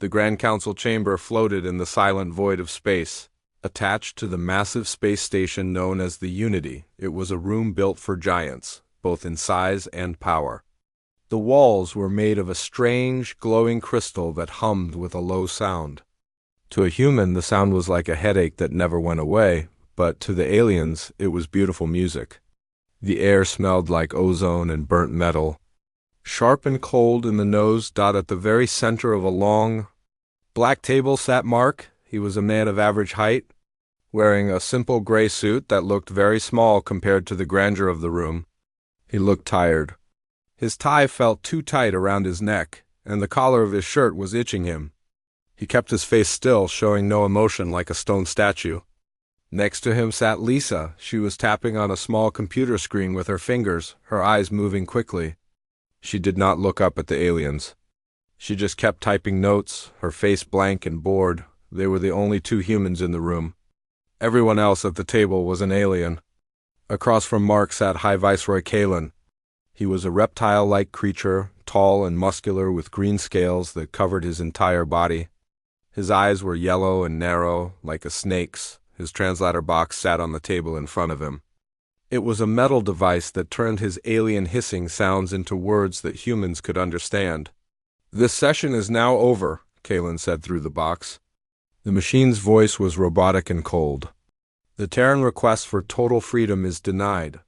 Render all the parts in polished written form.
The Grand Council chamber floated in the silent void of space. Attached to the massive space station known as the Unity, it was a room built for giants, both in size and power. The walls were made of a strange, glowing crystal that hummed with a low sound. To a human, the sound was like a headache that never went away, but to the aliens, it was beautiful music. The air smelled like ozone and burnt metal. Sharp and cold in the nose, at the very center of a long, black table sat Mark. He was a man of average height, wearing a simple gray suit that looked very small compared to the grandeur of the room. He looked tired. His tie felt too tight around his neck, and the collar of his shirt was itching him. He kept his face still, showing no emotion like a stone statue. Next to him sat Lisa. She was tapping on a small computer screen with her fingers, her eyes moving quickly. She did not look up at the aliens. She just kept typing notes, her face blank and bored. They were the only two humans in the room. Everyone else at the table was an alien. Across from Mark sat High Viceroy Kalen. He was a reptile-like creature, tall and muscular with green scales that covered his entire body. His eyes were yellow and narrow, like a snake's. His translator box sat on the table in front of him. It was a metal device that turned his alien hissing sounds into words that humans could understand. "This session is now over," Kalen said through the box. The machine's voice was robotic and cold. "The Terran request for total freedom is denied.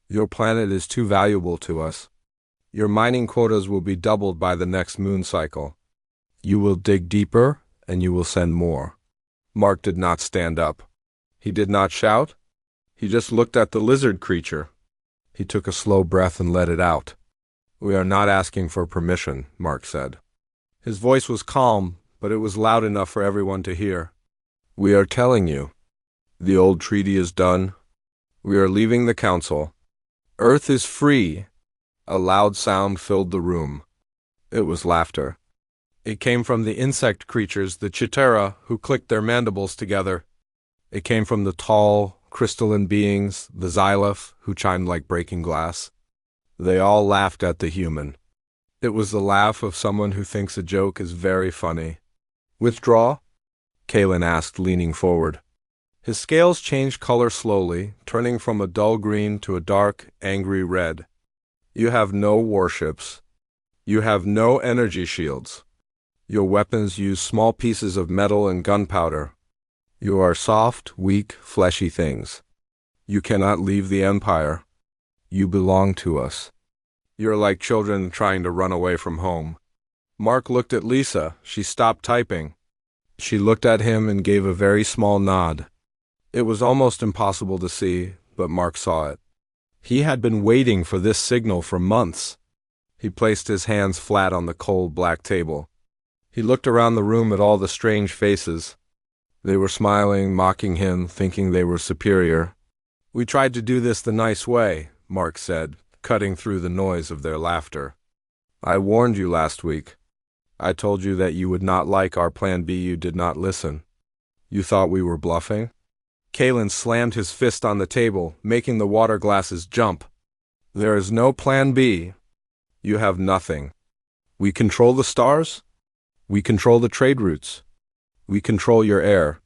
Your planet is too valuable to us. Your mining quotas will be doubled by the next moon cycle. You will dig deeper, and you will send more." Mark did not stand up. He did not shout. He just looked at the lizard creature. He took a slow breath and let it out. "We are not asking for permission," Mark said. His voice was calm, but it was loud enough for everyone to hear. "We are telling you. The old treaty is done. We are leaving the council. Earth is free." A loud sound filled the room. It was laughter. It came from the insect creatures, the Chitara, who clicked their mandibles together. It came from the tall, crystalline beings, the Xyloph, who chimed like breaking glass. They all laughed at the human. It was the laugh of someone who thinks a joke is very funny. "Withdraw?" Kalen asked, leaning forward. His scales changed color slowly, turning from a dull green to a dark, angry red. "You have no warships. You have no energy shields. Your weapons use small pieces of metal and gunpowder. You are soft, weak, fleshy things. You cannot leave the Empire. You belong to us. You're like children trying to run away from home." Mark looked at Lisa. She stopped typing. She looked at him and gave a very small nod. It was almost impossible to see, but Mark saw it. He had been waiting for this signal for months. He placed his hands flat on the cold black table. He looked around the room at all the strange faces. They were smiling, mocking him, thinking they were superior. "We tried to do this the nice way," Mark said, cutting through the noise of their laughter. "I warned you last week. I told you that you would not like our plan B. You did not listen. You thought we were bluffing?" Kalen slammed his fist on the table, making the water glasses jump. "There is no plan B. You have nothing. We control the stars. We control the trade routes. We control your air.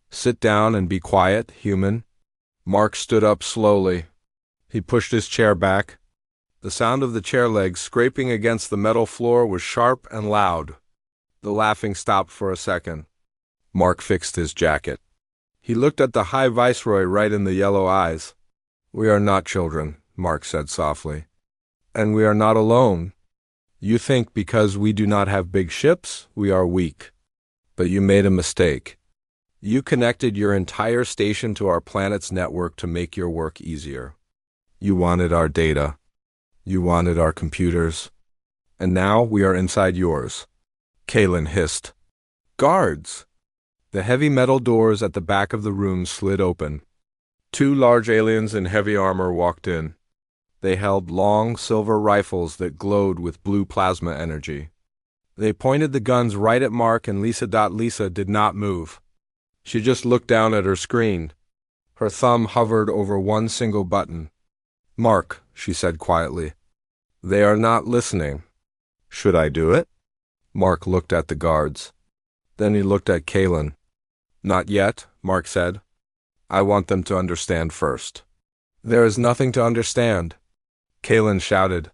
Sit down and be quiet, human." Mark stood up slowly. He pushed his chair back. The sound of the chair legs scraping against the metal floor was sharp and loud. The laughing stopped for a second. Mark fixed his jacket. He looked at the High Viceroy right in the yellow eyes. "We are not children," Mark said softly. "And we are not alone. You think because we do not have big ships, we are weak. But you made a mistake. You connected your entire station to our planet's network to make your work easier. You wanted our data. You wanted our computers. And now we are inside yours." Kalen hissed. "Guards!" The heavy metal doors at the back of the room slid open. Two large aliens in heavy armor walked in. They held long silver rifles that glowed with blue plasma energy. They pointed the guns right at Mark and Lisa. Lisa did not move. She just looked down at her screen. Her thumb hovered over one single button. "Mark," she said quietly. "They are not listening." "Should I do it?" Mark looked at the guards. Then he looked at Kalen. Not yet, Mark said. I want them to understand first. There is nothing to understand, Kalen shouted.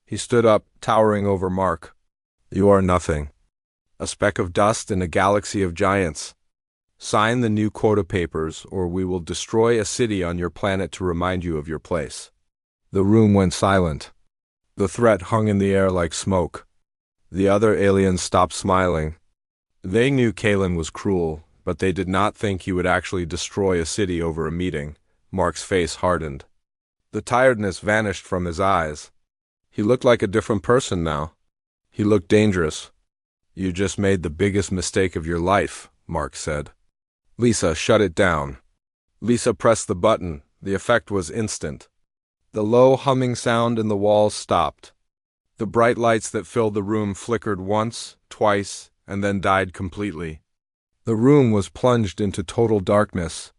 He stood up, towering over Mark. You are nothing. A speck of dust in a galaxy of giants. Sign the new quota papers, or we will destroy a city on your planet to remind you of your place. The room went silent. The threat hung in the air like smoke. The other aliens stopped smiling. They knew Kalen was cruel, but they did not think he would actually destroy a city over a meeting. Mark's face hardened. The tiredness vanished from his eyes. He looked like a different person now. He looked dangerous. You just made the biggest mistake of your life, Mark said. Lisa, shut it down. Lisa pressed the button. The effect was instant. The low humming sound in the walls stopped. The bright lights that filled the room flickered once, twice, and then died completely. The room was plunged into total darkness.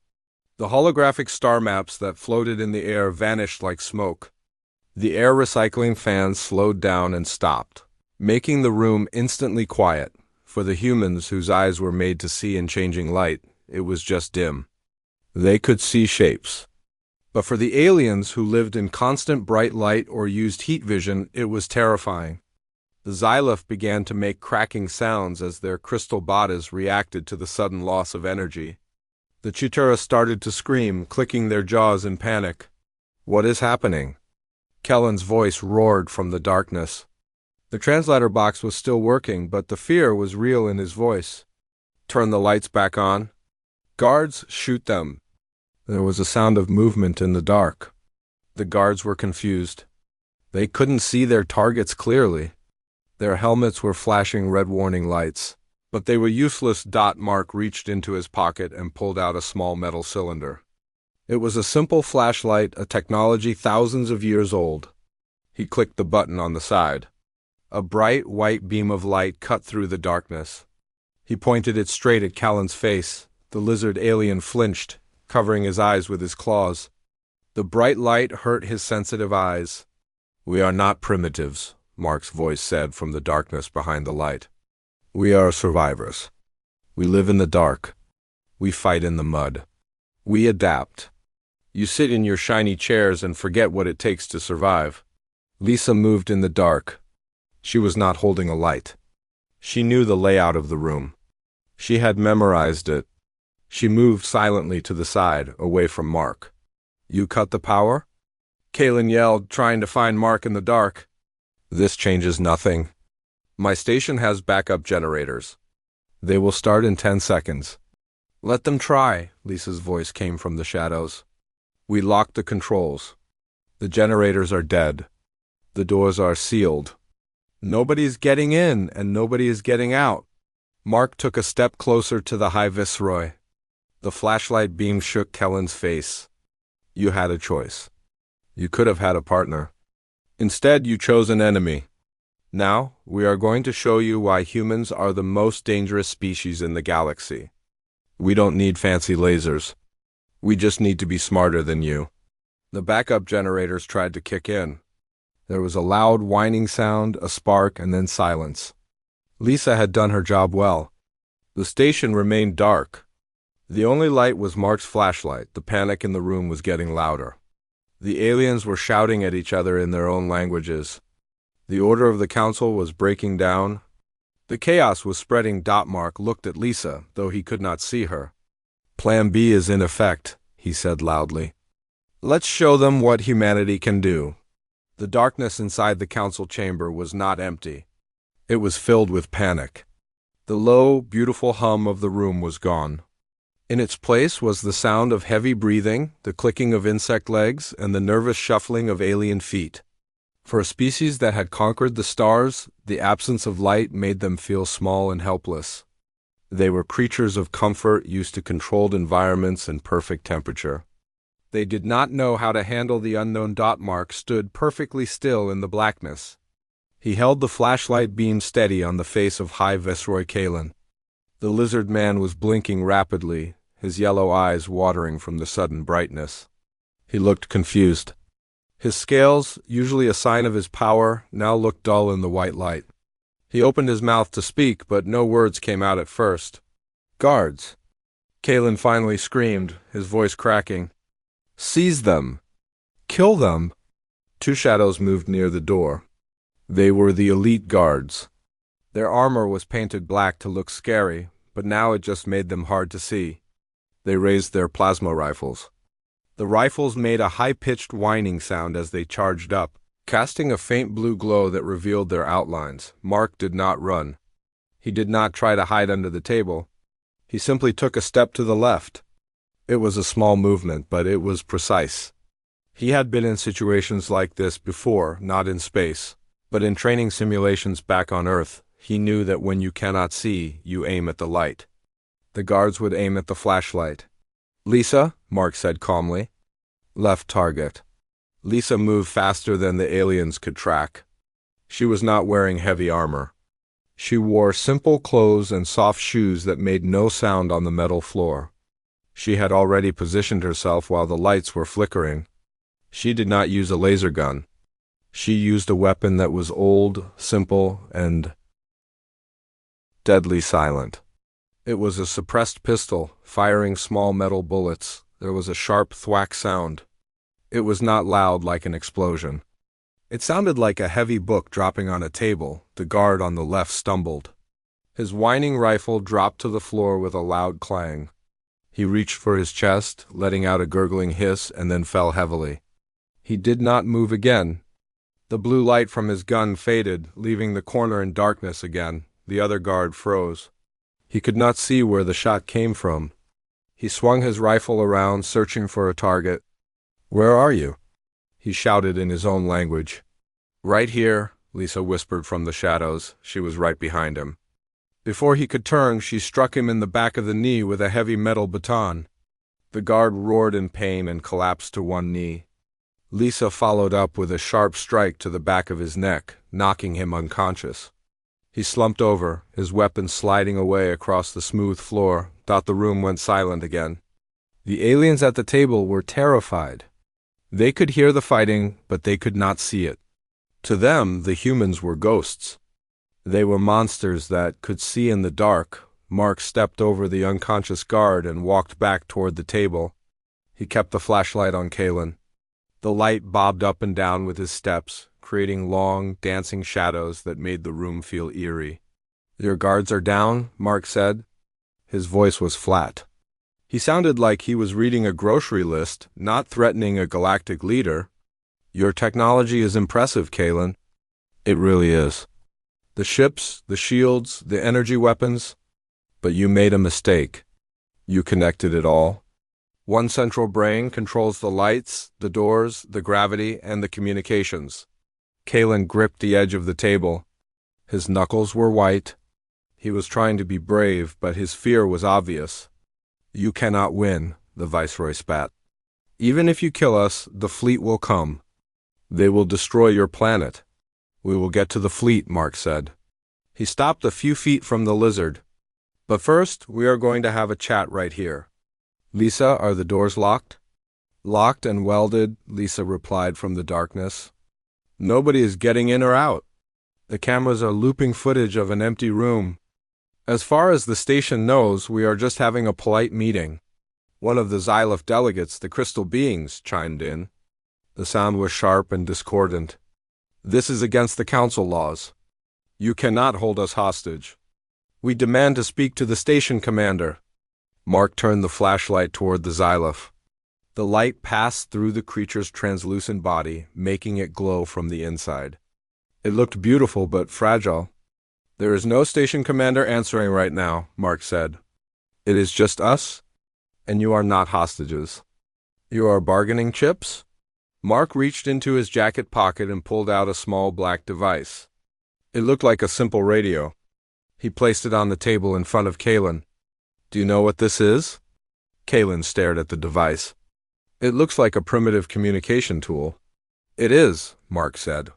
The holographic star maps that floated in the air vanished like smoke. The air recycling fans slowed down and stopped, making the room instantly quiet. For the humans whose eyes were made to see in changing light, it was just dim. They could see shapes. But for the aliens who lived in constant bright light or used heat vision, it was terrifying. The Xyloph began to make cracking sounds as their crystal bodies reacted to the sudden loss of energy. The Chitauri started to scream, clicking their jaws in panic. What is happening? Kellen's voice roared from the darkness. The translator box was still working, but the fear was real in his voice. Turn the lights back on. Guards, shoot them. There was a sound of movement in the dark. The guards were confused. They couldn't see their targets clearly. Their helmets were flashing red warning lights, but they were useless. Mark reached into his pocket and pulled out a small metal cylinder. It was a simple flashlight, a technology thousands of years old. He clicked the button on the side. A bright white beam of light cut through the darkness. He pointed it straight at Callan's face. The lizard alien flinched, covering his eyes with his claws. The bright light hurt his sensitive eyes. We are not primitives, Mark's voice said from the darkness behind the light. We are survivors. We live in the dark. We fight in the mud. We adapt. You sit in your shiny chairs and forget what it takes to survive. Lisa moved in the dark. She was not holding a light. She knew the layout of the room. She had memorized it. She moved silently to the side, away from Mark. You cut the power? Kalen yelled, trying to find Mark in the dark. This changes nothing. My station has backup generators. They will start in 10 seconds. Let them try, Lisa's voice came from the shadows. We locked the controls. The generators are dead. The doors are sealed. Nobody is getting in, and nobody is getting out. Mark took a step closer to the High Viceroy. The flashlight beam shook Kellen's face. You had a choice. You could have had a partner. Instead, you chose an enemy. Now, we are going to show you why humans are the most dangerous species in the galaxy. We don't need fancy lasers. We just need to be smarter than you. The backup generators tried to kick in. There was a loud whining sound, a spark, and then silence. Lisa had done her job well. The station remained dark. The only light was Mark's flashlight. The panic in the room was getting louder. The aliens were shouting at each other in their own languages. The order of the council was breaking down. The chaos was spreading. Mark looked at Lisa, though he could not see her. Plan B is in effect, he said loudly. Let's show them what humanity can do. The darkness inside the council chamber was not empty. It was filled with panic. The low, beautiful hum of the room was gone. In its place was the sound of heavy breathing, the clicking of insect legs, and the nervous shuffling of alien feet. For a species that had conquered the stars, the absence of light made them feel small and helpless. They were creatures of comfort, used to controlled environments and perfect temperature. They did not know how to handle the unknown. Mark stood perfectly still in the blackness. He held the flashlight beam steady on the face of High Viceroy Kalen. The lizard man was blinking rapidly, his yellow eyes watering from the sudden brightness. He looked confused. His scales, usually a sign of his power, now looked dull in the white light. He opened his mouth to speak, but no words came out at first. "Guards!" Kalen finally screamed, his voice cracking. "Seize them! Kill them!" Two shadows moved near the door. They were the elite guards. Their armor was painted black to look scary, but now it just made them hard to see. They raised their plasma rifles. The rifles made a high-pitched whining sound as they charged up, casting a faint blue glow that revealed their outlines. Mark did not run. He did not try to hide under the table. He simply took a step to the left. It was a small movement, but it was precise. He had been in situations like this before, not in space, but in training simulations back on Earth. He knew that when you cannot see, you aim at the light. The guards would aim at the flashlight. "Lisa," Mark said calmly. "Left target." Lisa moved faster than the aliens could track. She was not wearing heavy armor. She wore simple clothes and soft shoes that made no sound on the metal floor. She had already positioned herself while the lights were flickering. She did not use a laser gun. She used a weapon that was old, simple, and deadly silent. It was a suppressed pistol, firing small metal bullets. There was a sharp thwack sound. It was not loud like an explosion. It sounded like a heavy book dropping on a table. The guard on the left stumbled. His whining rifle dropped to the floor with a loud clang. He reached for his chest, letting out a gurgling hiss, and then fell heavily. He did not move again. The blue light from his gun faded, leaving the corner in darkness again. The other guard froze. He could not see where the shot came from. He swung his rifle around, searching for a target. "Where are you?" he shouted in his own language. "Right here," Lisa whispered from the shadows. She was right behind him. Before he could turn, she struck him in the back of the knee with a heavy metal baton. The guard roared in pain and collapsed to one knee. Lisa followed up with a sharp strike to the back of his neck, knocking him unconscious. He slumped over, his weapon sliding away across the smooth floor. The room went silent again. The aliens at the table were terrified. They could hear the fighting, but they could not see it. To them, the humans were ghosts. They were monsters that could see in the dark. Mark stepped over the unconscious guard and walked back toward the table. He kept the flashlight on Kalen. The light bobbed up and down with his steps, creating long, dancing shadows that made the room feel eerie. "Your guards are down," Mark said. His voice was flat. He sounded like he was reading a grocery list, not threatening a galactic leader. "Your technology is impressive, Kalen." "It really is. The ships, the shields, the energy weapons. But you made a mistake. You connected it all. One central brain controls the lights, the doors, the gravity, and the communications." Kalen gripped the edge of the table. His knuckles were white. He was trying to be brave, but his fear was obvious. "You cannot win," the Viceroy spat. "Even if you kill us, the fleet will come. They will destroy your planet." "We will get to the fleet," Mark said. He stopped a few feet from the lizard. "But first, we are going to have a chat right here. Lisa, are the doors locked?" "Locked and welded," Lisa replied from the darkness. "Nobody is getting in or out. The cameras are looping footage of an empty room. As far as the station knows, we are just having a polite meeting." One of the Xyloph delegates, the crystal beings, chimed in. The sound was sharp and discordant. "This is against the council laws. You cannot hold us hostage. We demand to speak to the station commander." Mark turned the flashlight toward the Xyloph. The light passed through the creature's translucent body, making it glow from the inside. It looked beautiful but fragile. "There is no station commander answering right now," Mark said. "It is just us, and you are not hostages. You are bargaining chips?" Mark reached into his jacket pocket and pulled out a small black device. It looked like a simple radio. He placed it on the table in front of Kalen. "Do you know what this is?" Kalen stared at the device. "It looks like a primitive communication tool." "It is," Mark said.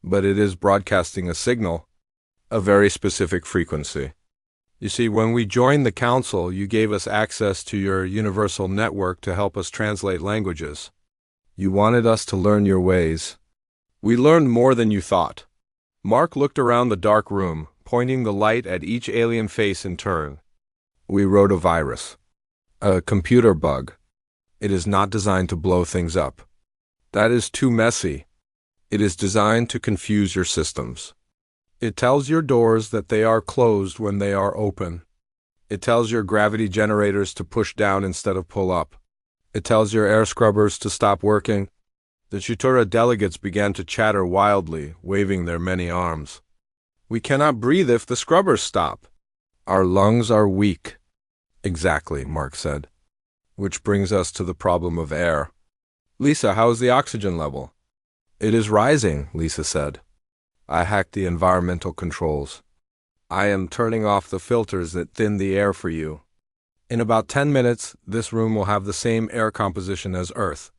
"But it is broadcasting a signal, a very specific frequency. You see, when we joined the Council, you gave us access to your universal network to help us translate languages. You wanted us to learn your ways. We learned more than you thought. Mark looked around the dark room, pointing the light at each alien face in turn. We wrote a virus. A computer bug. It is not designed to blow things up. That is too messy. It is designed to confuse your systems. It tells your doors that they are closed when they are open. It tells your gravity generators to push down instead of pull up. It tells your air scrubbers to stop working. The Chitura delegates began to chatter wildly, waving their many arms. We cannot breathe if the scrubbers stop. Our lungs are weak. Exactly, Mark said. Which brings us to the problem of air. Lisa, how is the oxygen level? It is rising, Lisa said. I hacked the environmental controls. I am turning off the filters that thin the air for you. In about 10 minutes, this room will have the same air composition as Earth.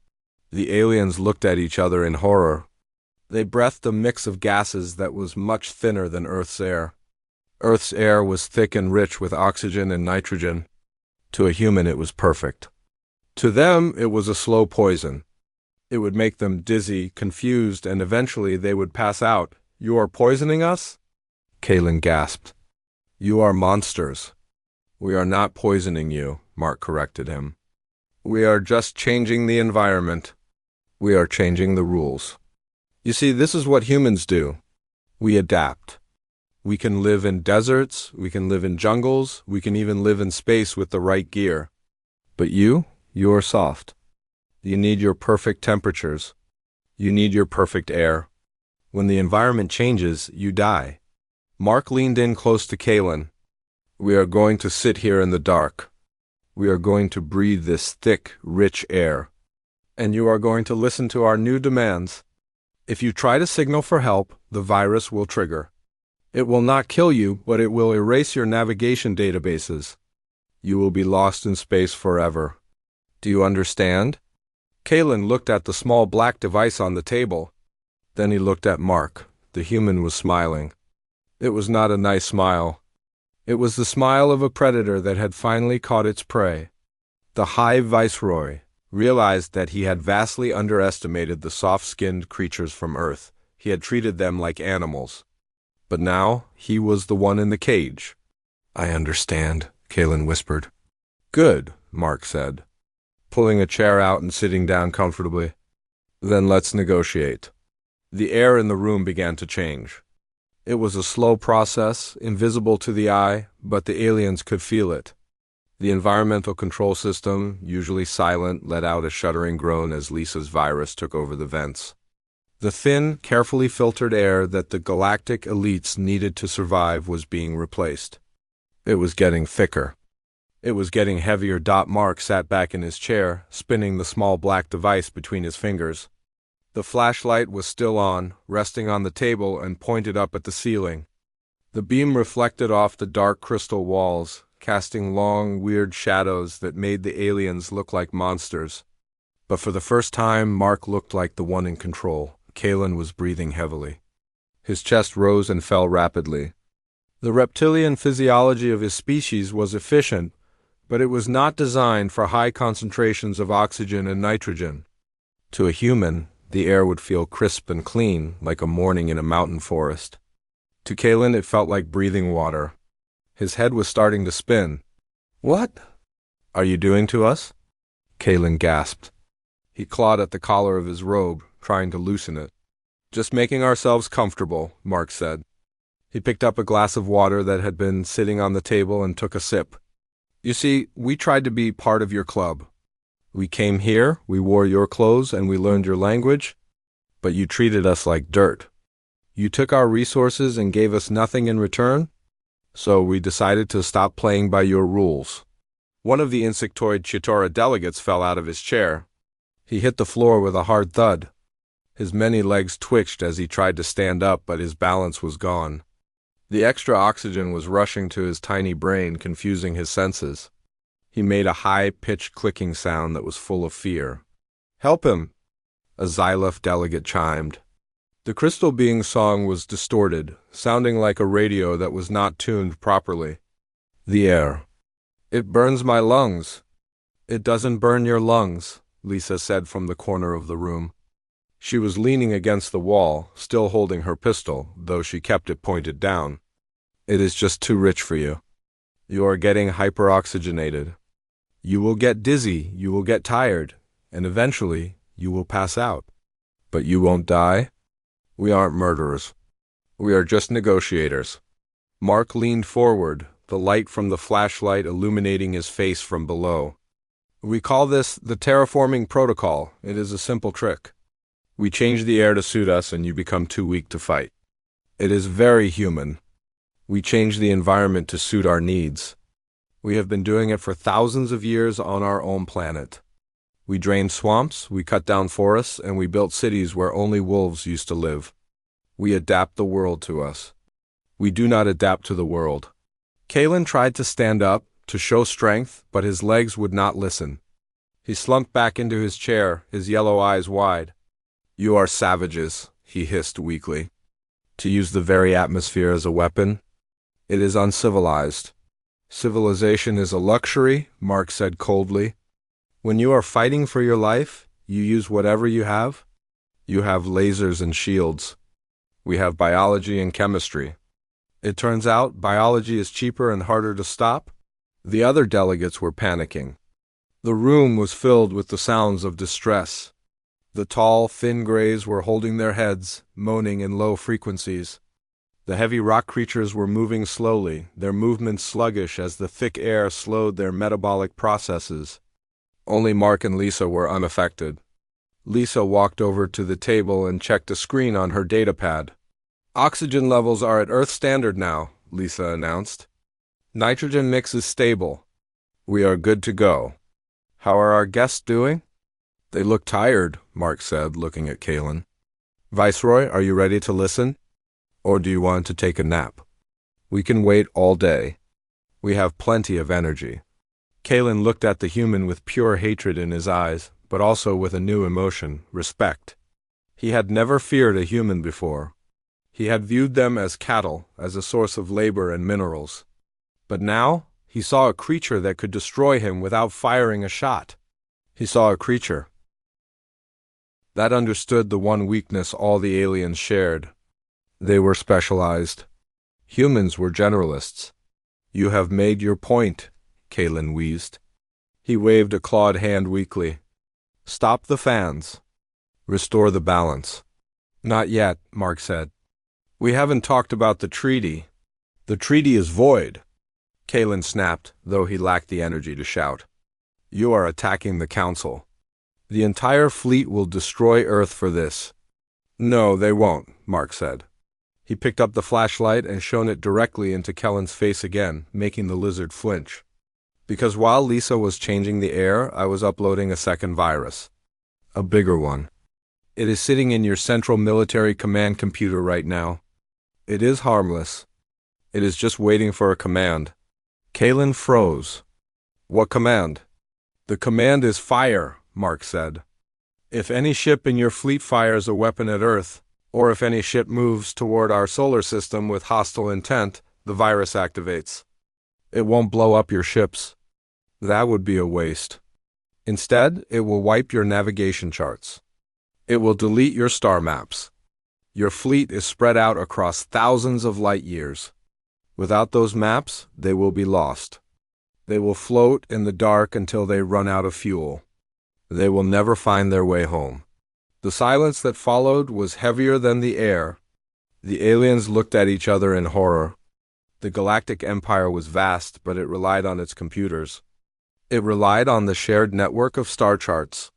The aliens looked at each other in horror. They breathed a mix of gases that was much thinner than Earth's air. Earth's air was thick and rich with oxygen and nitrogen. To a human, it was perfect. To them, it was a slow poison. It would make them dizzy, confused, and eventually they would pass out. You are poisoning us? Kalen gasped. You are monsters. We are not poisoning you, Mark corrected him. We are just changing the environment. We are changing the rules. You see, this is what humans do. We adapt. We can live in deserts, we can live in jungles, we can even live in space with the right gear. But you are soft. You need your perfect temperatures. You need your perfect air. When the environment changes, you die. Mark leaned in close to Kalen. We are going to sit here in the dark. We are going to breathe this thick, rich air. And you are going to listen to our new demands. If you try to signal for help, the virus will trigger. It will not kill you, but it will erase your navigation databases. You will be lost in space forever. Do you understand? Kalen looked at the small black device on the table. Then he looked at Mark. The human was smiling. It was not a nice smile. It was the smile of a predator that had finally caught its prey. The High Viceroy realized that he had vastly underestimated the soft-skinned creatures from Earth. He had treated them like animals. But now, he was the one in the cage. I understand, Kalen whispered. Good, Mark said, pulling a chair out and sitting down comfortably. Then let's negotiate. The air in the room began to change. It was a slow process, invisible to the eye, but the aliens could feel it. The environmental control system, usually silent, let out a shuddering groan as Lisa's virus took over the vents. The thin, carefully filtered air that the galactic elites needed to survive was being replaced. It was getting thicker. It was getting heavier. Mark sat back in his chair, spinning the small black device between his fingers. The flashlight was still on, resting on the table and pointed up at the ceiling. The beam reflected off the dark crystal walls, casting long, weird shadows that made the aliens look like monsters. But for the first time, Mark looked like the one in control. Kalen was breathing heavily. His chest rose and fell rapidly. The reptilian physiology of his species was efficient, but it was not designed for high concentrations of oxygen and nitrogen. To a human, the air would feel crisp and clean, like a morning in a mountain forest. To Kalen, it felt like breathing water. His head was starting to spin. What are you doing to us? Kalen gasped. He clawed at the collar of his robe, trying to loosen it. Just making ourselves comfortable, Mark said. He picked up a glass of water that had been sitting on the table and took a sip. You see, we tried to be part of your club. We came here, we wore your clothes, and we learned your language, but you treated us like dirt. You took our resources and gave us nothing in return, so we decided to stop playing by your rules. One of the insectoid Chitora delegates fell out of his chair. He hit the floor with a hard thud. His many legs twitched as he tried to stand up, but his balance was gone. The extra oxygen was rushing to his tiny brain, confusing his senses. He made a high-pitched clicking sound that was full of fear. Help him! A Xyloph delegate chimed. The crystal being's song was distorted, sounding like a radio that was not tuned properly. The air. It burns my lungs. It doesn't burn your lungs, Lisa said from the corner of the room. She was leaning against the wall, still holding her pistol, though she kept it pointed down. It is just too rich for you. You are getting hyperoxygenated. You will get dizzy, you will get tired, and eventually you will pass out. But you won't die? We aren't murderers. We are just negotiators. Mark leaned forward, the light from the flashlight illuminating his face from below. We call this the terraforming protocol. It is a simple trick. We change the air to suit us and you become too weak to fight. It is very human. We change the environment to suit our needs. We have been doing it for thousands of years on our own planet. We drained swamps, we cut down forests, and we built cities where only wolves used to live. We adapt the world to us. We do not adapt to the world. Kalen tried to stand up, to show strength, but his legs would not listen. He slumped back into his chair, his yellow eyes wide. You are savages, he hissed weakly. To use the very atmosphere as a weapon? It is uncivilized. Civilization is a luxury, Mark said coldly. When you are fighting for your life, you use whatever you have. You have lasers and shields. We have biology and chemistry. It turns out biology is cheaper and harder to stop. The other delegates were panicking. The room was filled with the sounds of distress. The tall, thin grays were holding their heads, moaning in low frequencies. The heavy rock creatures were moving slowly, their movements sluggish as the thick air slowed their metabolic processes. Only Mark and Lisa were unaffected. Lisa walked over to the table and checked a screen on her datapad. Oxygen levels are at Earth standard now, Lisa announced. Nitrogen mix is stable. We are good to go. How are our guests doing? They look tired, Mark said, looking at Kalen. Viceroy, are you ready to listen? Or do you want to take a nap? We can wait all day. We have plenty of energy. Kalen looked at the human with pure hatred in his eyes, but also with a new emotion, respect. He had never feared a human before. He had viewed them as cattle, as a source of labor and minerals. But now, he saw a creature that could destroy him without firing a shot. He saw a creature that understood the one weakness all the aliens shared. They were specialized. Humans were generalists. You have made your point, Kalen wheezed. He waved a clawed hand weakly. Stop the fans. Restore the balance. Not yet, Mark said. We haven't talked about the treaty. The treaty is void. Kalen snapped, though he lacked the energy to shout. You are attacking the Council. The entire fleet will destroy Earth for this. No, they won't, Mark said. He picked up the flashlight and shone it directly into Kellen's face again, making the lizard flinch. Because while Lisa was changing the air, I was uploading a second virus. A bigger one. It is sitting in your central military command computer right now. It is harmless. It is just waiting for a command. Kalen froze. What command? The command is fire, Mark said. If any ship in your fleet fires a weapon at Earth, or if any ship moves toward our solar system with hostile intent, the virus activates. It won't blow up your ships. That would be a waste. Instead, it will wipe your navigation charts. It will delete your star maps. Your fleet is spread out across thousands of light years. Without those maps, they will be lost. They will float in the dark until they run out of fuel. They will never find their way home. The silence that followed was heavier than the air. The aliens looked at each other in horror. The Galactic Empire was vast, but it relied on its computers. It relied on the shared network of star charts.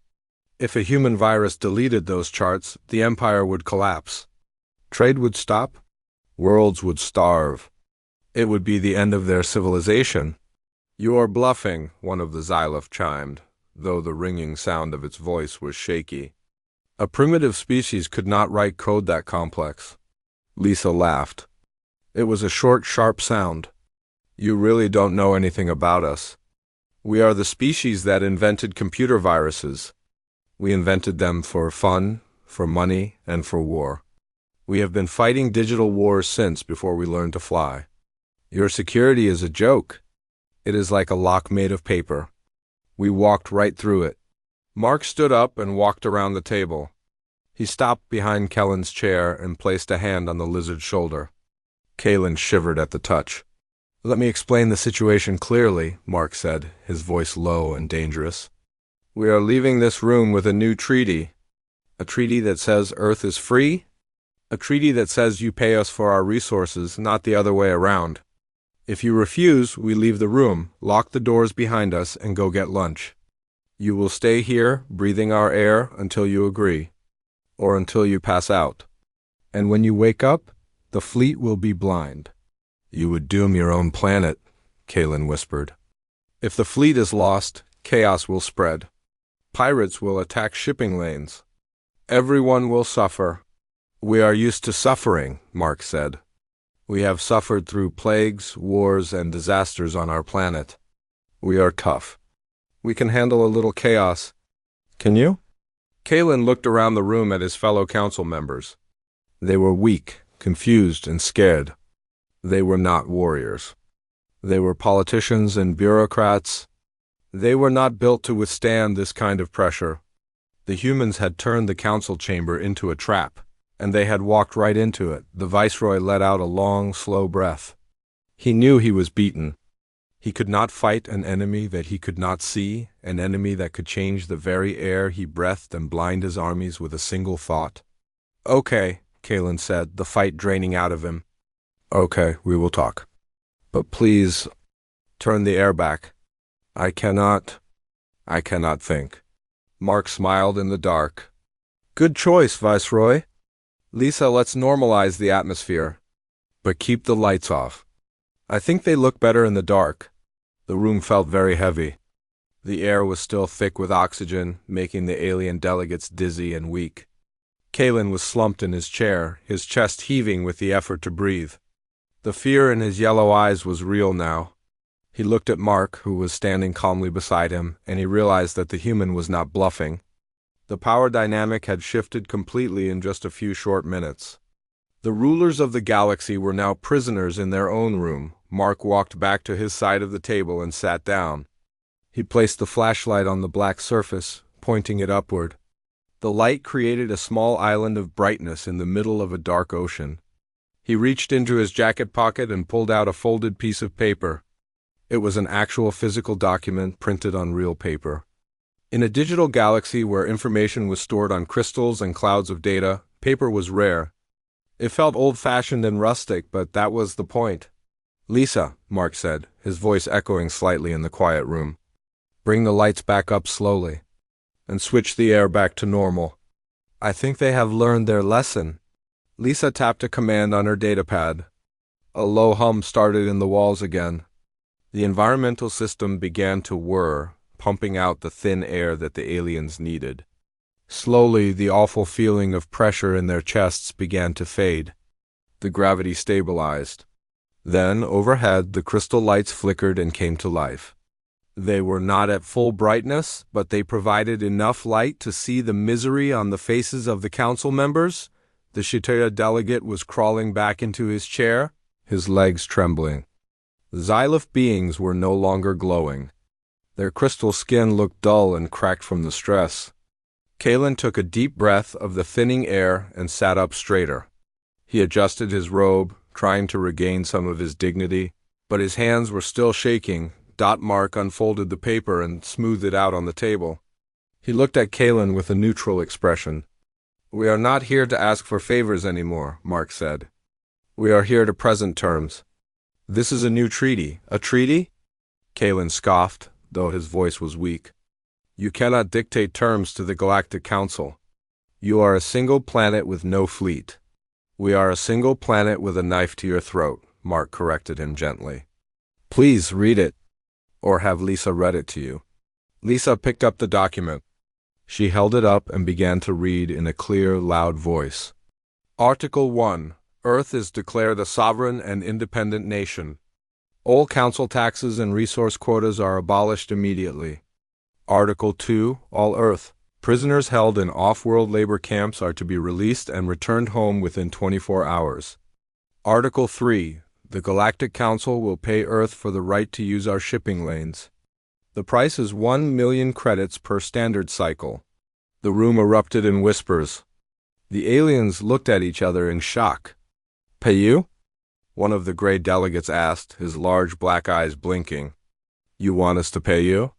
If a human virus deleted those charts, the Empire would collapse. Trade would stop. Worlds would starve. It would be the end of their civilization. You are bluffing, one of the Xyloph chimed, though the ringing sound of its voice was shaky. A primitive species could not write code that complex. Lisa laughed. It was a short, sharp sound. You really don't know anything about us. We are the species that invented computer viruses. We invented them for fun, for money, and for war. We have been fighting digital wars since before we learned to fly. Your security is a joke. It is like a lock made of paper. We walked right through it. Mark stood up and walked around the table. He stopped behind Kellen's chair and placed a hand on the lizard's shoulder. Kellen shivered at the touch. "Let me explain the situation clearly," Mark said, his voice low and dangerous. "We are leaving this room with a new treaty. A treaty that says Earth is free? A treaty that says you pay us for our resources, not the other way around. If you refuse, we leave the room, lock the doors behind us, and go get lunch. You will stay here, breathing our air, until you agree. Or until you pass out. And when you wake up, the fleet will be blind." "You would doom your own planet," Kellen whispered. "If the fleet is lost, chaos will spread. Pirates will attack shipping lanes. Everyone will suffer." "We are used to suffering," Mark said. "We have suffered through plagues, wars, and disasters on our planet. We are tough. We can handle a little chaos. Can you?" Kellen looked around the room at his fellow council members. They were weak, confused, and scared. They were not warriors. They were politicians and bureaucrats. They were not built to withstand this kind of pressure. The humans had turned the council chamber into a trap, and they had walked right into it. The viceroy let out a long, slow breath. He knew he was beaten. He could not fight an enemy that he could not see, an enemy that could change the very air he breathed and blind his armies with a single thought. "Okay," Kellen said, the fight draining out of him. "Okay, we will talk. But please, turn the air back. I cannot think." Mark smiled in the dark. "Good choice, Viceroy. Lisa, let's normalize the atmosphere. But keep the lights off. I think they look better in the dark." The room felt very heavy. The air was still thick with oxygen, making the alien delegates dizzy and weak. Kellen was slumped in his chair, his chest heaving with the effort to breathe. The fear in his yellow eyes was real now. He looked at Mark, who was standing calmly beside him, and he realized that the human was not bluffing. The power dynamic had shifted completely in just a few short minutes. The rulers of the galaxy were now prisoners in their own room. Mark walked back to his side of the table and sat down. He placed the flashlight on the black surface, pointing it upward. The light created a small island of brightness in the middle of a dark ocean. He reached into his jacket pocket and pulled out a folded piece of paper. It was an actual physical document printed on real paper. In a digital galaxy where information was stored on crystals and clouds of data, paper was rare. It felt old-fashioned and rustic, but that was the point. "Lisa," Mark said, his voice echoing slightly in the quiet room. "Bring the lights back up slowly. And switch the air back to normal. I think they have learned their lesson." Lisa tapped a command on her datapad. A low hum started in the walls again. The environmental system began to whir, pumping out the thin air that the aliens needed. Slowly, the awful feeling of pressure in their chests began to fade. The gravity stabilized. Then, overhead, the crystal lights flickered and came to life. They were not at full brightness, but they provided enough light to see the misery on the faces of the council members. The Shitaya delegate was crawling back into his chair, his legs trembling. The Xyloph beings were no longer glowing. Their crystal skin looked dull and cracked from the stress. Kellen took a deep breath of the thinning air and sat up straighter. He adjusted his robe, trying to regain some of his dignity, but his hands were still shaking. Mark unfolded the paper and smoothed it out on the table. He looked at Kellen with a neutral expression. "We are not here to ask for favors anymore," Mark said. "We are here to present terms. This is a new treaty." "A treaty?" Kellen scoffed, though his voice was weak. "You cannot dictate terms to the Galactic Council. You are a single planet with no fleet." "We are a single planet with a knife to your throat," Mark corrected him gently. "Please read it. Or have Lisa read it to you." Lisa picked up the document. She held it up and began to read in a clear, loud voice. Article 1. Earth is declared a sovereign and independent nation. All council taxes and resource quotas are abolished immediately. Article 2. All Earth prisoners held in off-world labor camps are to be released and returned home within 24 hours. Article 3. The Galactic Council will pay Earth for the right to use our shipping lanes. The price is 1 million credits per standard cycle. The room erupted in whispers. The aliens looked at each other in shock. Pay you? One of the gray delegates asked, his large black eyes blinking. You want us to pay you?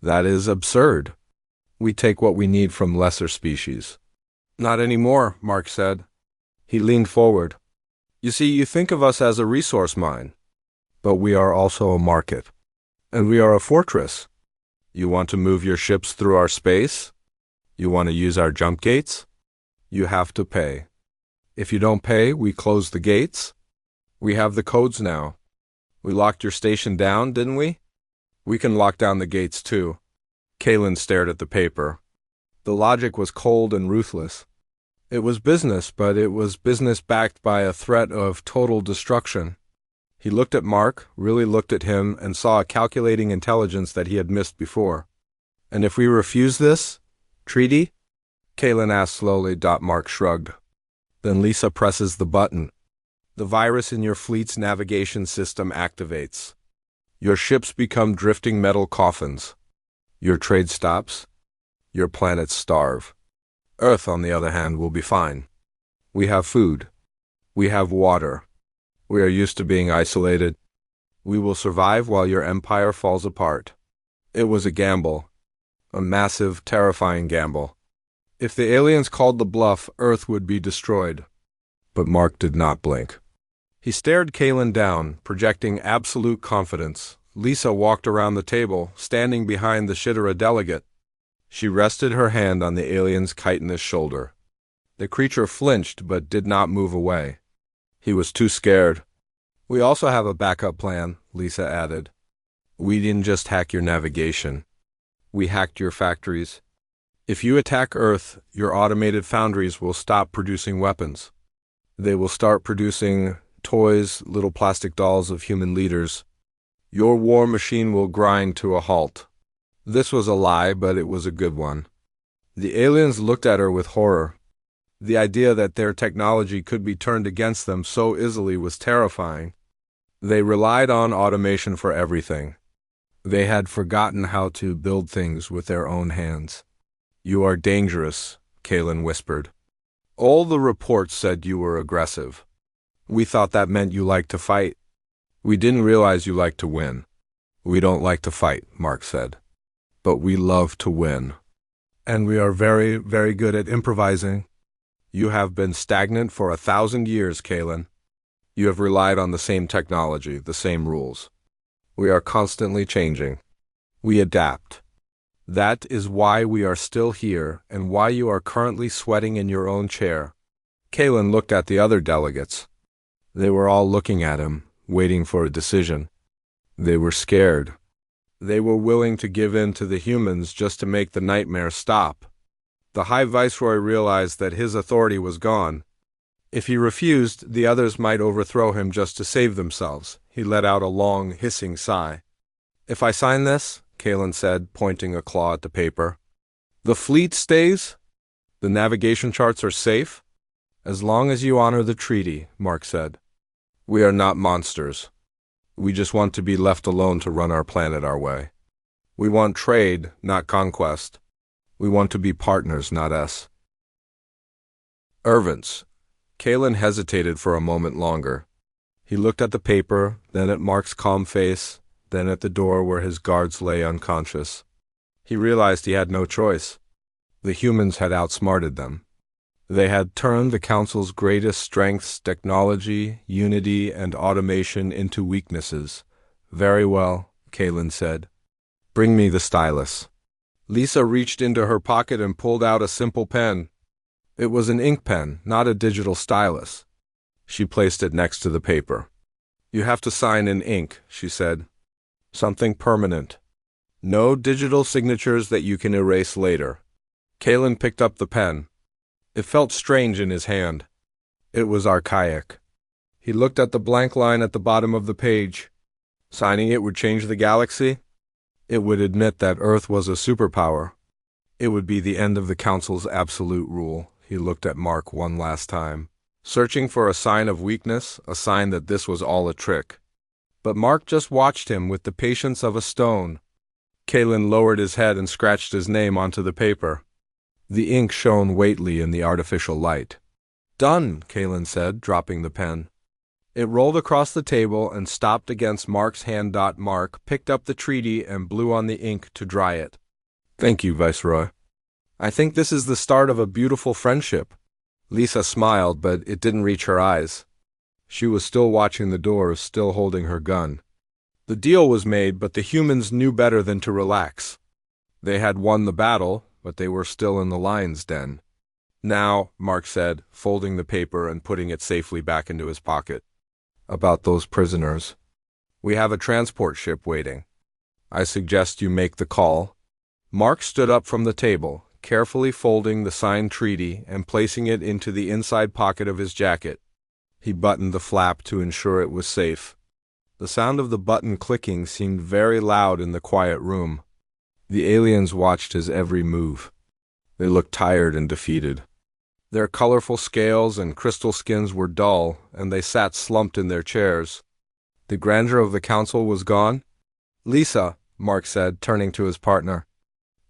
That is absurd. We take what we need from lesser species. Not anymore, Mark said. He leaned forward. You see, you think of us as a resource mine, but we are also a market. And we are a fortress. You want to move your ships through our space? You want to use our jump gates? You have to pay. If you don't pay, we close the gates. We have the codes now. We locked your station down, didn't we? We can lock down the gates too. Kalen stared at the paper. The logic was cold and ruthless. It was business, but it was business backed by a threat of total destruction. He looked at Mark, really looked at him, and saw a calculating intelligence that he had missed before. And if we refuse this treaty? Kalen asked slowly. Mark shrugged. Then Lisa presses the button. The virus in your fleet's navigation system activates. Your ships become drifting metal coffins. Your trade stops. Your planets starve. Earth, on the other hand, will be fine. We have food. We have water. We are used to being isolated. We will survive while your empire falls apart. It was a gamble. A massive, terrifying gamble. If the aliens called the bluff, Earth would be destroyed. But Mark did not blink. He stared Kalen down, projecting absolute confidence. Lisa walked around the table, standing behind the Shidara delegate. She rested her hand on the alien's chitinous shoulder. The creature flinched but did not move away. He was too scared. We also have a backup plan, Lisa added. We didn't just hack your navigation. We hacked your factories. If you attack Earth, your automated foundries will stop producing weapons. They will start producing toys, little plastic dolls of human leaders. Your war machine will grind to a halt. This was a lie, but it was a good one. The aliens looked at her with horror. The idea that their technology could be turned against them so easily was terrifying. They relied on automation for everything. They had forgotten how to build things with their own hands. You are dangerous, Kalen whispered. All the reports said you were aggressive. We thought that meant you liked to fight. We didn't realize you liked to win. We don't like to fight, Mark said. But we love to win. And we are very, very good at improvising. You have been stagnant for 1,000 years, Kalen. You have relied on the same technology, the same rules. We are constantly changing. We adapt. That is why we are still here and why you are currently sweating in your own chair. Kalen looked at the other delegates. They were all looking at him, waiting for a decision. They were scared. They were willing to give in to the humans just to make the nightmare stop. The High Viceroy realized that his authority was gone. If he refused, the others might overthrow him just to save themselves. He let out a long, hissing sigh. If I sign this, Kalen said, pointing a claw at the paper, the fleet stays? The navigation charts are safe? As long as you honor the treaty, Mark said. We are not monsters. We just want to be left alone to run our planet our way. We want trade, not conquest. We want to be partners, not us. Irvins. Kalen hesitated for a moment longer. He looked at the paper, then at Mark's calm face, then at the door where his guards lay unconscious. He realized he had no choice. The humans had outsmarted them. They had turned the Council's greatest strengths, technology, unity, and automation into weaknesses. Very well, Kalen said. Bring me the stylus. Lisa reached into her pocket and pulled out a simple pen. It was an ink pen, not a digital stylus. She placed it next to the paper. You have to sign in ink, she said. Something permanent. No digital signatures that you can erase later. Kalen picked up the pen. It felt strange in his hand. It was archaic. He looked at the blank line at the bottom of the page. Signing it would change the galaxy? It would admit that Earth was a superpower. It would be the end of the Council's absolute rule. He looked at Mark one last time, searching for a sign of weakness, a sign that this was all a trick. But Mark just watched him with the patience of a stone. Kalen lowered his head and scratched his name onto the paper. The ink shone weightily in the artificial light. "Done," Kalen said, dropping the pen. It rolled across the table and stopped against Mark's hand. Mark picked up the treaty and blew on the ink to dry it. "Thank you, Viceroy. I think this is the start of a beautiful friendship." Lisa smiled, but it didn't reach her eyes. She was still watching the doors, still holding her gun. The deal was made, but the humans knew better than to relax. They had won the battle, but they were still in the lion's den. "Now," Mark said, folding the paper and putting it safely back into his pocket. "About those prisoners. We have a transport ship waiting. I suggest you make the call." Mark stood up from the table, carefully folding the signed treaty and placing it into the inside pocket of his jacket. He buttoned the flap to ensure it was safe. The sound of the button clicking seemed very loud in the quiet room. The aliens watched his every move. They looked tired and defeated. Their colorful scales and crystal skins were dull, and they sat slumped in their chairs. The grandeur of the council was gone. "Lisa," Mark said, turning to his partner,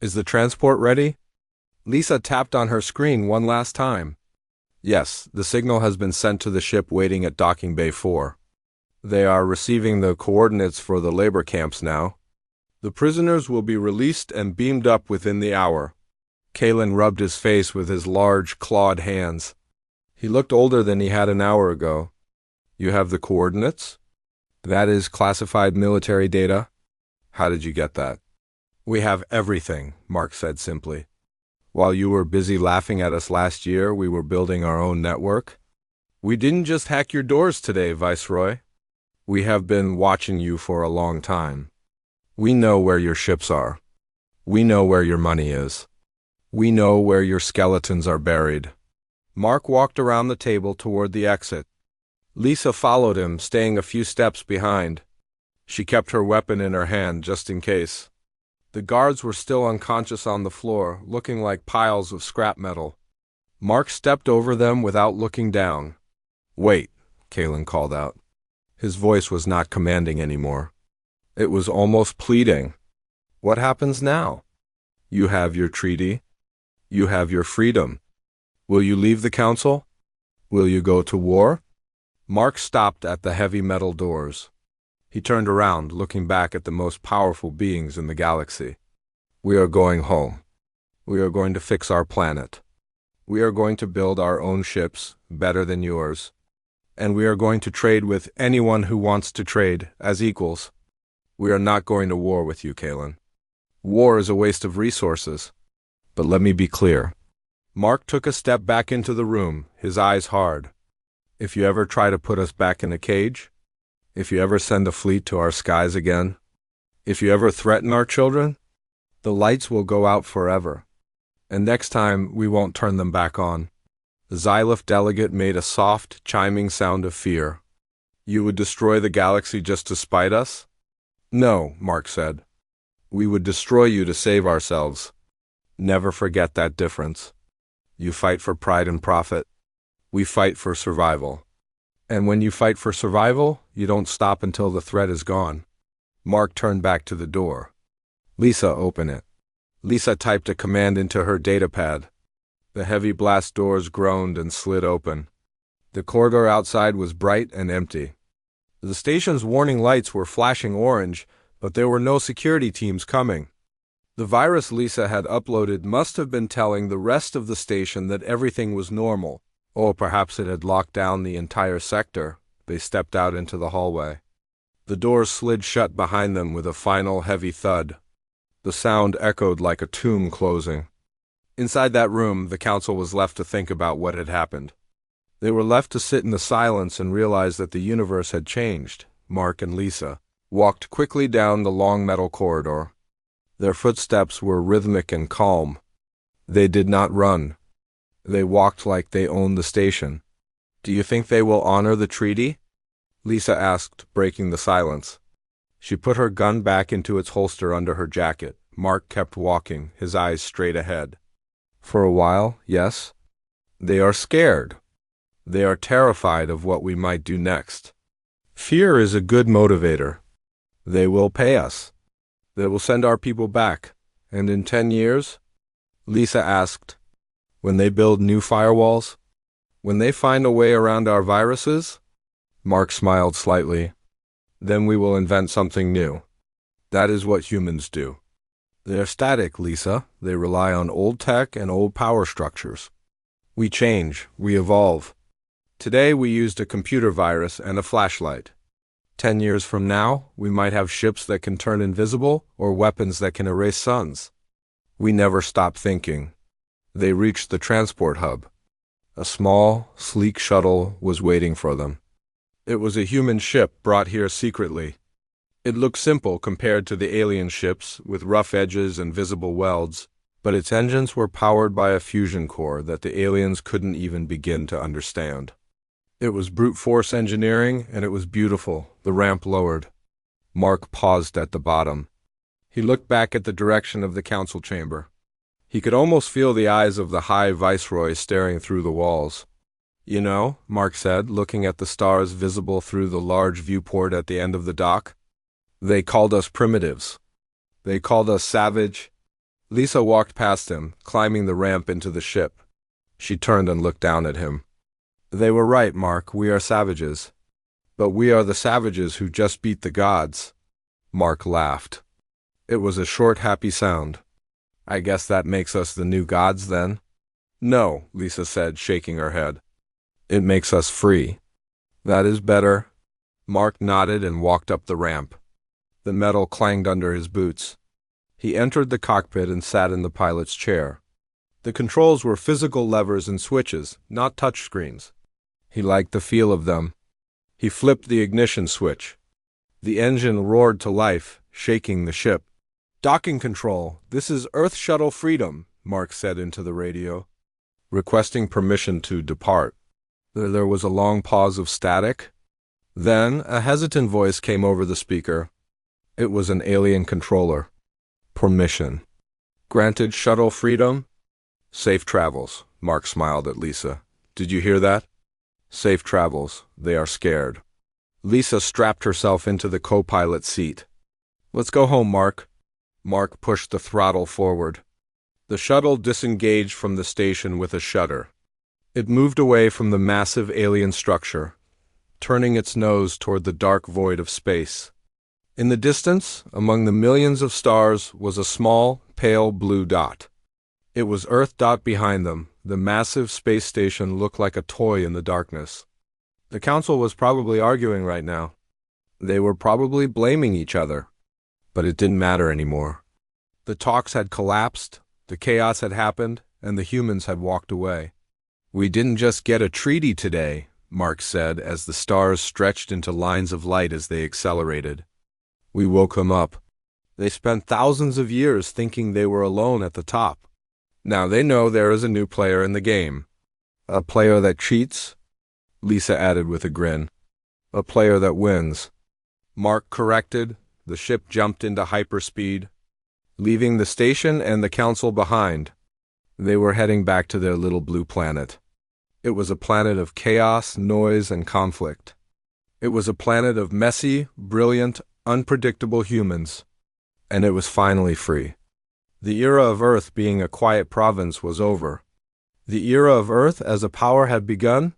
"is the transport ready?" Lisa tapped on her screen one last time. "Yes, the signal has been sent to the ship waiting at Docking Bay 4. They are receiving the coordinates for the labor camps now. The prisoners will be released and beamed up within the hour." Kalen rubbed his face with his large, clawed hands. He looked older than he had an hour ago. "You have the coordinates? That is classified military data? How did you get that?" "We have everything," Mark said simply. "While you were busy laughing at us last year, we were building our own network. We didn't just hack your doors today, Viceroy. We have been watching you for a long time. We know where your ships are. We know where your money is. We know where your skeletons are buried." Mark walked around the table toward the exit. Lisa followed him, staying a few steps behind. She kept her weapon in her hand just in case. The guards were still unconscious on the floor, looking like piles of scrap metal. Mark stepped over them without looking down. "Wait," Kalen called out. His voice was not commanding anymore. It was almost pleading. "What happens now? You have your treaty. You have your freedom. Will you leave the council? Will you go to war?" Mark stopped at the heavy metal doors. He turned around, looking back at the most powerful beings in the galaxy. "We are going home. We are going to fix our planet. We are going to build our own ships, better than yours. And we are going to trade with anyone who wants to trade, as equals. We are not going to war with you, Kalen. War is a waste of resources. But let me be clear." Mark took a step back into the room, his eyes hard. "If you ever try to put us back in a cage, if you ever send a fleet to our skies again, if you ever threaten our children, the lights will go out forever. And next time, we won't turn them back on." The Xylif delegate made a soft, chiming sound of fear. "You would destroy the galaxy just to spite us?" "No," Mark said. "We would destroy you to save ourselves. Never forget that difference. You fight for pride and profit. We fight for survival. And when you fight for survival, you don't stop until the threat is gone." Mark turned back to the door. "Lisa, open it." Lisa typed a command into her datapad. The heavy blast doors groaned and slid open. The corridor outside was bright and empty. The station's warning lights were flashing orange, but there were no security teams coming. The virus Lisa had uploaded must have been telling the rest of the station that everything was normal. Or perhaps it had locked down the entire sector. They stepped out into the hallway. The doors slid shut behind them with a final heavy thud. The sound echoed like a tomb closing. Inside that room, the council was left to think about what had happened. They were left to sit in the silence and realize that the universe had changed. Mark and Lisa walked quickly down the long metal corridor. Their footsteps were rhythmic and calm. They did not run. They walked like they owned the station. "Do you think they will honor the treaty?" Lisa asked, breaking the silence. She put her gun back into its holster under her jacket. Mark kept walking, his eyes straight ahead. "For a while, yes. They are scared. They are terrified of what we might do next. Fear is a good motivator. They will pay us. They will send our people back. And in 10 years?" Lisa asked, When they build new firewalls? When they find a way around our viruses? Mark smiled slightly. Then we will invent something new. That is what humans do. They're static, Lisa. They rely on old tech and old power structures. We change, we evolve. Today we used a computer virus and a flashlight. 10 years from now, we might have ships that can turn invisible or weapons that can erase suns. We never stop thinking. They reached the transport hub. A small, sleek shuttle was waiting for them. It was a human ship brought here secretly. It looked simple compared to the alien ships with rough edges and visible welds, but its engines were powered by a fusion core that the aliens couldn't even begin to understand. It was brute force engineering, and it was beautiful. The ramp lowered. Mark paused at the bottom. He looked back at the direction of the council chamber. He could almost feel the eyes of the High Viceroy staring through the walls. You know, Mark said, looking at the stars visible through the large viewport at the end of the dock. They called us primitives. They called us savage. Lisa walked past him, climbing the ramp into the ship. She turned and looked down at him. They were right, Mark, we are savages. But we are the savages who just beat the gods. Mark laughed. It was a short, happy sound. I guess that makes us the new gods, then? No, Lisa said, shaking her head. It makes us free. That is better. Mark nodded and walked up the ramp. The metal clanged under his boots. He entered the cockpit and sat in the pilot's chair. The controls were physical levers and switches, not touchscreens. He liked the feel of them. He flipped the ignition switch. The engine roared to life, shaking the ship. Docking control, this is Earth Shuttle Freedom, Mark said into the radio, requesting permission to depart. There was a long pause of static. Then a hesitant voice came over the speaker. It was an alien controller. Permission. Granted shuttle freedom? Safe travels, Mark smiled at Lisa. Did you hear that? Safe travels. They are scared. Lisa strapped herself into the co-pilot seat. Let's go home, Mark. Mark pushed the throttle forward. The shuttle disengaged from the station with a shudder. It moved away from the massive alien structure, turning its nose toward the dark void of space. In the distance, among the millions of stars, was a small, pale blue dot. It was Earth. Behind them, the massive space station looked like a toy in the darkness. The council was probably arguing right now. They were probably blaming each other. But it didn't matter anymore. The talks had collapsed, the chaos had happened, and the humans had walked away. We didn't just get a treaty today, Mark said as the stars stretched into lines of light as they accelerated. We woke them up. They spent thousands of years thinking they were alone at the top. Now they know there is a new player in the game. A player that cheats? Lisa added with a grin. A player that wins. Mark corrected. The ship jumped into hyperspeed, leaving the station and the council behind. They were heading back to their little blue planet. It was a planet of chaos, noise, and conflict. It was a planet of messy, brilliant, unpredictable humans. And it was finally free. The era of Earth being a quiet province was over. The era of Earth as a power had begun,